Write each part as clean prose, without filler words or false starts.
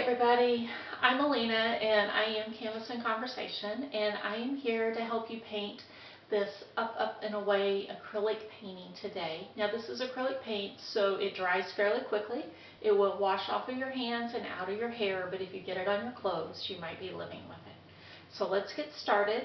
everybody, I'm Alina and I am Canvas and Conversation, and I am here to help you paint this up and away acrylic painting today. Now this is acrylic paint, so it dries fairly quickly. It will wash off of your hands and out of your hair, but if you get it on your clothes you might be living with it. So let's get started.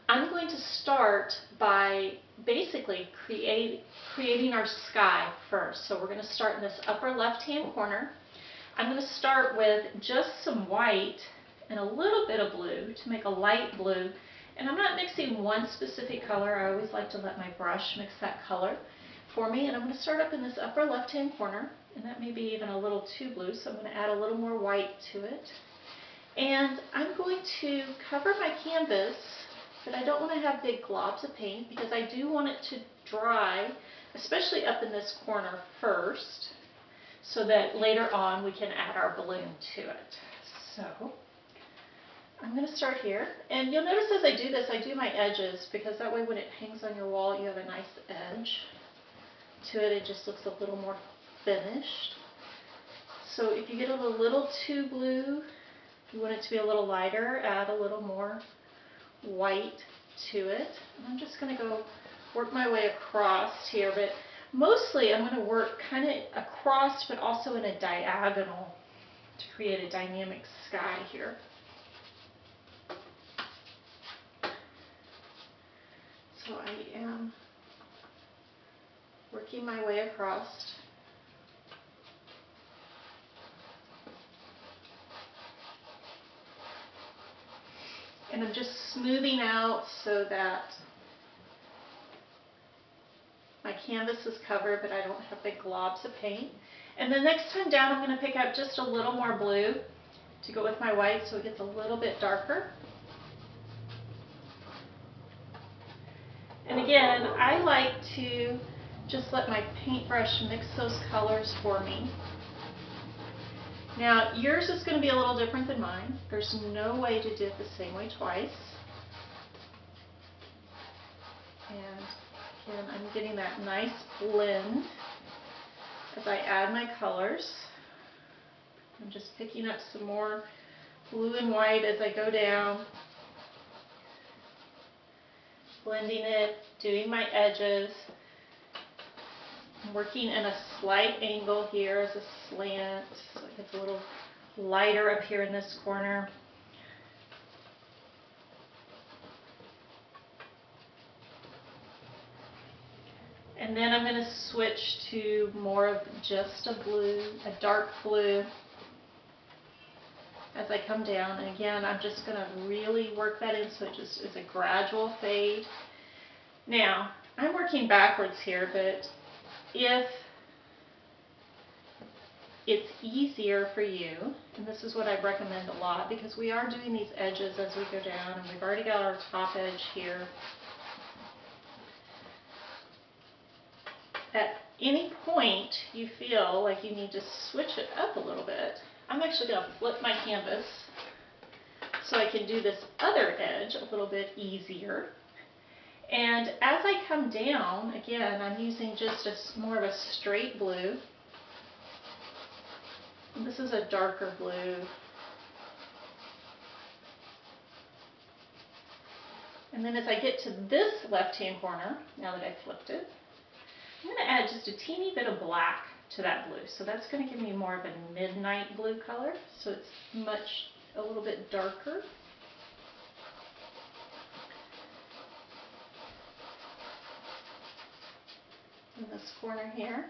I'm going to start by basically creating our sky first. So we're going to start in this upper left hand corner. I'm going to start with just some white and a little bit of blue to make a light blue. And I'm not mixing one specific color. I always like to let my brush mix that color for me. And I'm going to start up in this upper left hand corner, and that may be even a little too blue, so I'm going to add a little more white to it. And I'm going to cover my canvas, but I don't want to have big globs of paint because I do want it to dry, especially up in this corner first, so that later on we can add our balloon to it. So I'm going to start here, and you'll notice as I do this, I do my edges because that way when it hangs on your wall you have a nice edge to it. It just looks a little more finished. So if you get a little too blue, you want it to be a little lighter, add a little more white to it. And I'm just going to go work my way across here, but mostly I'm going to work kind of across but also in a diagonal to create a dynamic sky here. So I am working my way across. And I'm just smoothing out so that my canvas is covered, but I don't have big globs of paint. And the next time down, I'm going to pick up just a little more blue to go with my white so it gets a little bit darker. And again, I like to just let my paintbrush mix those colors for me. Now, yours is going to be a little different than mine. There's no way to do it the same way twice. And again, I'm getting that nice blend as I add my colors. I'm just picking up some more blue and white as I go down, blending it, doing my edges. I'm working in a slight angle here as a slant, so it gets a little lighter up here in this corner. And then I'm going to switch to more of just a blue, a dark blue, as I come down. And again, I'm just going to really work that in so it just is a gradual fade. Now, I'm working backwards here, but if it's easier for you, and this is what I recommend a lot, because we are doing these edges as we go down, and we've already got our top edge here. At any point you feel like you need to switch it up a little bit, I'm actually going to flip my canvas so I can do this other edge a little bit easier. And as I come down, again, I'm using just more of a straight blue. And this is a darker blue. And then as I get to this left-hand corner, now that I've flipped it, I'm going to add just a teeny bit of black to that blue. So that's going to give me more of a midnight blue color. So it's a little bit darker. In this corner here.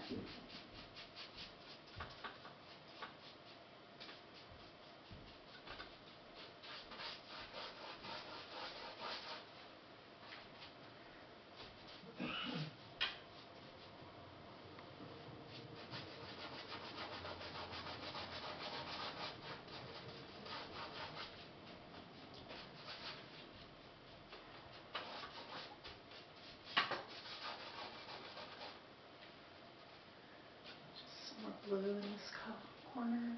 Blue in this corner,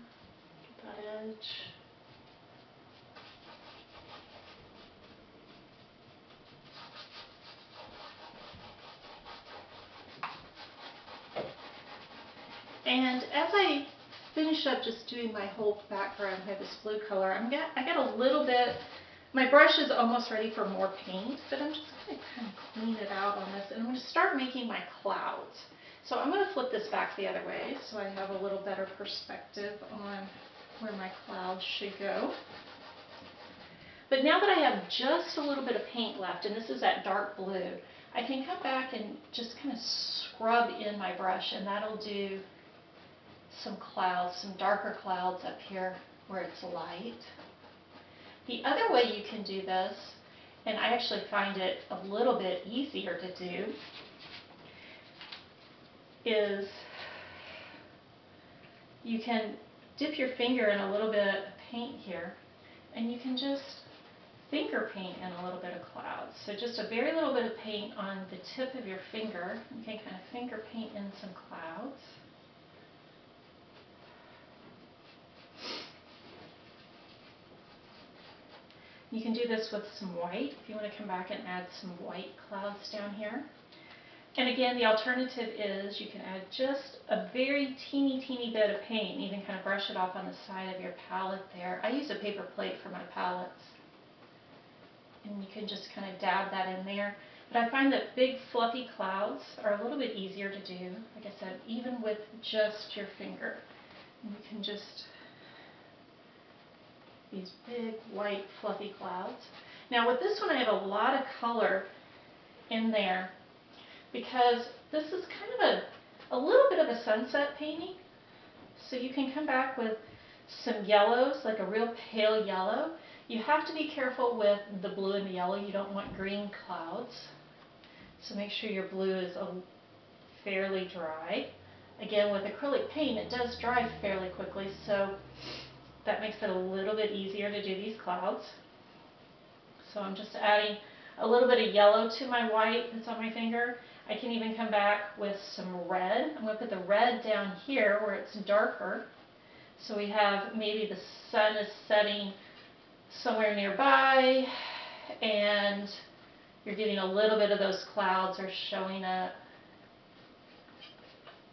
get that edge. And as I finish up just doing my whole background. I have this blue color. I got a little bit, my brush is almost ready for more paint, but I'm just going to kind of clean it out on this, and I'm going to start making my clouds. So I'm going to flip this back the other way so I have a little better perspective on where my clouds should go. But now that I have just a little bit of paint left, and this is that dark blue, I can come back and just kind of scrub in my brush, and that'll do some clouds, some darker clouds up here where it's light. The other way you can do this, and I actually find it a little bit easier to do, is you can dip your finger in a little bit of paint here, and you can just finger paint in a little bit of clouds. So just a very little bit of paint on the tip of your finger. You can kind of finger paint in some clouds. You can do this with some white if you want to come back and add some white clouds down here. And again, the alternative is you can add just a very teeny bit of paint, and even kind of brush it off on the side of your palette there. I use a paper plate for my palettes. And you can just kind of dab that in there. But I find that big fluffy clouds are a little bit easier to do, like I said, even with just your finger. And you can just, these big white fluffy clouds. Now with this one I have a lot of color in there because this is kind of a little bit of a sunset painting. So you can come back with some yellows, like a real pale yellow. You have to be careful with the blue and the yellow. You don't want green clouds. So make sure your blue is fairly dry. Again, with acrylic paint, it does dry fairly quickly, so that makes it a little bit easier to do these clouds. So I'm just adding a little bit of yellow to my white that's on my finger. I can even come back with some red. I'm going to put the red down here where it's darker. So we have maybe the sun is setting somewhere nearby, and you're getting a little bit of those clouds are showing up.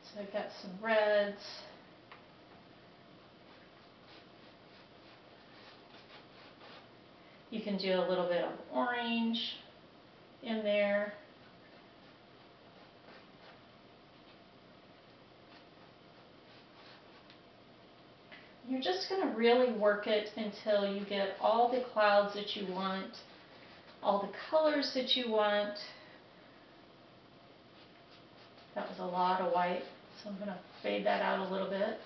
So I've got some reds. You can do a little bit of orange in there. You're just going to really work it until you get all the clouds that you want, all the colors that you want. That was a lot of white, so I'm going to fade that out a little bit.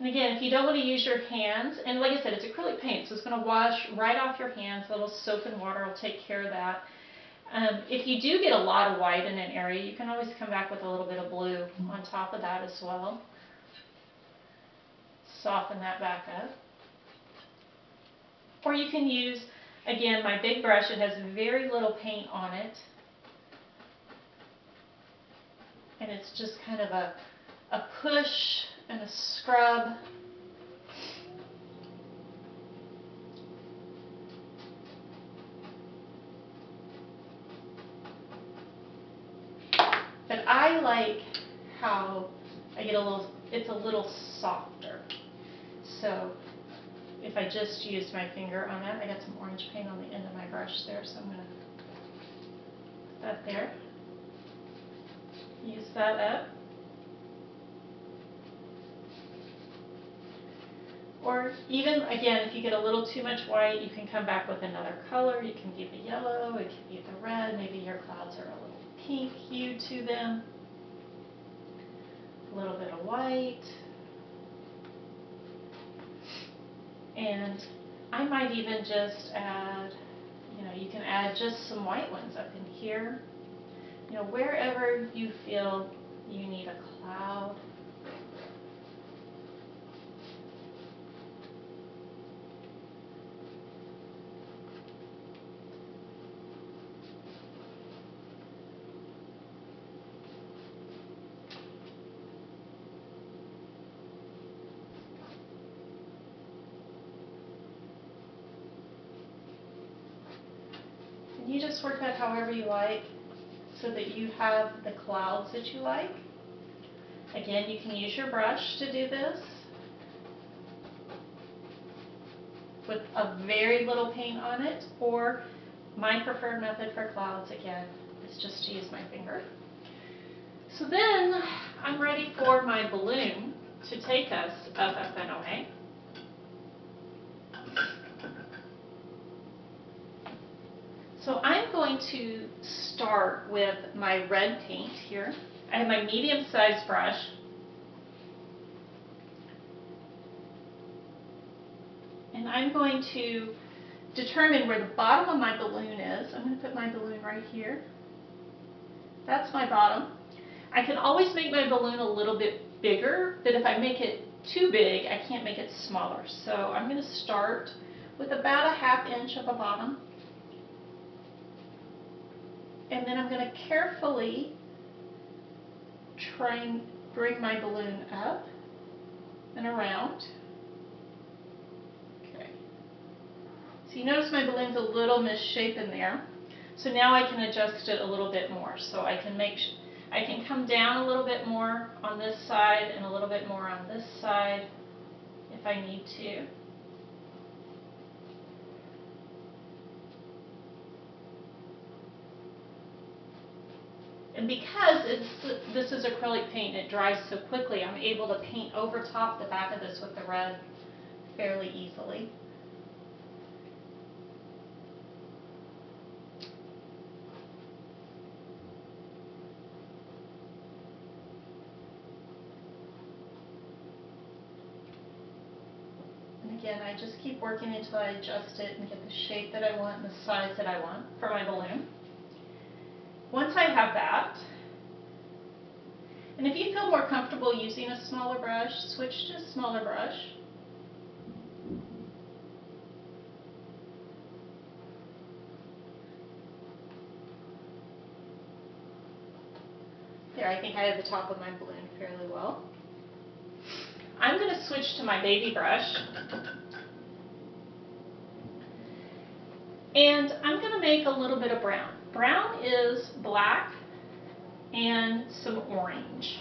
And again, if you don't want to use your hands, and like I said, it's acrylic paint, so it's going to wash right off your hands. A little soap and water will take care of that. If you do get a lot of white in an area, you can always come back with a little bit of blue on top of that as well. Soften that back up. Or you can use, again, my big brush. It has very little paint on it. And it's just kind of a push and a scrub. But I like how I get it's a little softer. So if I just used my finger on that, I got some orange paint on the end of my brush there, so I'm going to put that there. Use that up. Or even, again, if you get a little too much white, you can come back with another color. You can give the yellow, it can be the red, maybe your clouds are a little pink hue to them. A little bit of white. And I might even just add, you can add just some white ones up in here. Wherever you feel you need a cloud. You just work that however you like so that you have the clouds that you like. Again, you can use your brush to do this with a very little paint on it, or my preferred method for clouds, again, is just to use my finger. So then I'm ready for my balloon to take us up, up, and away. So I'm going to start with my red paint here. I have my medium-sized brush. And I'm going to determine where the bottom of my balloon is. I'm going to put my balloon right here. That's my bottom. I can always make my balloon a little bit bigger, but if I make it too big, I can't make it smaller. So I'm going to start with about a 1/2 inch of a bottom. And then I'm going to carefully try and bring my balloon up and around. Okay. So you notice my balloon's a little misshapen there. So now I can adjust it a little bit more. So I can come down a little bit more on this side and a little bit more on this side if I need to. And because this is acrylic paint, it dries so quickly, I'm able to paint over top the back of this with the red fairly easily. And again, I just keep working until I adjust it and get the shape that I want and the size that I want for my balloon. Once I have that, and if you feel more comfortable using a smaller brush, switch to a smaller brush. There, I think I have the top of my balloon fairly well. I'm going to switch to my baby brush. And I'm going to make a little bit of brown. Brown is black and some orange.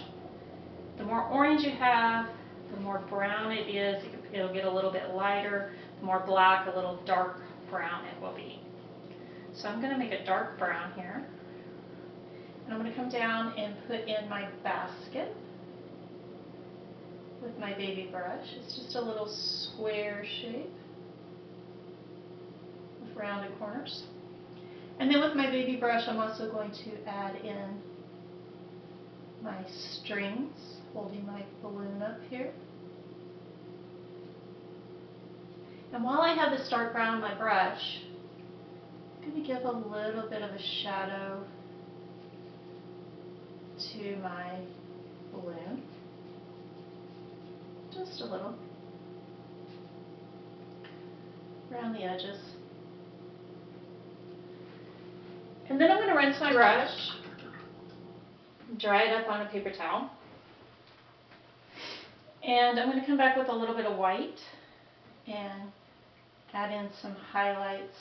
The more orange you have, the more brown it is. It'll get a little bit lighter. The more black, a little dark brown it will be. So I'm going to make a dark brown here. And I'm going to come down and put in my basket with my baby brush. It's just a little square shape with rounded corners. And then with my baby brush, I'm also going to add in my strings, holding my balloon up here. And while I have this dark brown on my brush, I'm going to give a little bit of a shadow to my balloon. Just a little. Around the edges. And then I'm going to rinse my brush, dry it up on a paper towel. And I'm going to come back with a little bit of white and add in some highlights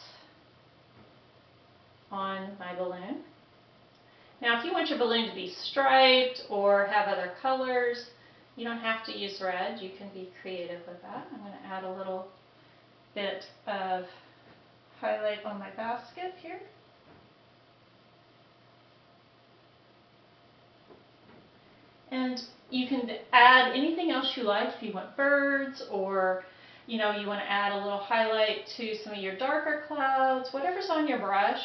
on my balloon. Now if you want your balloon to be striped or have other colors, you don't have to use red. You can be creative with that. I'm going to add a little bit of highlight on my basket here. And you can add anything else you like. If you want birds, or you want to add a little highlight to some of your darker clouds, whatever's on your brush,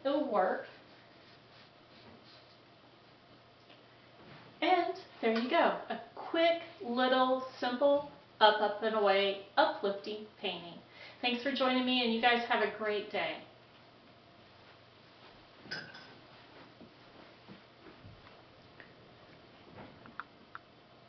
it'll work. And there you go, a quick little simple up, up and away uplifting painting. Thanks for joining me, and you guys have a great day.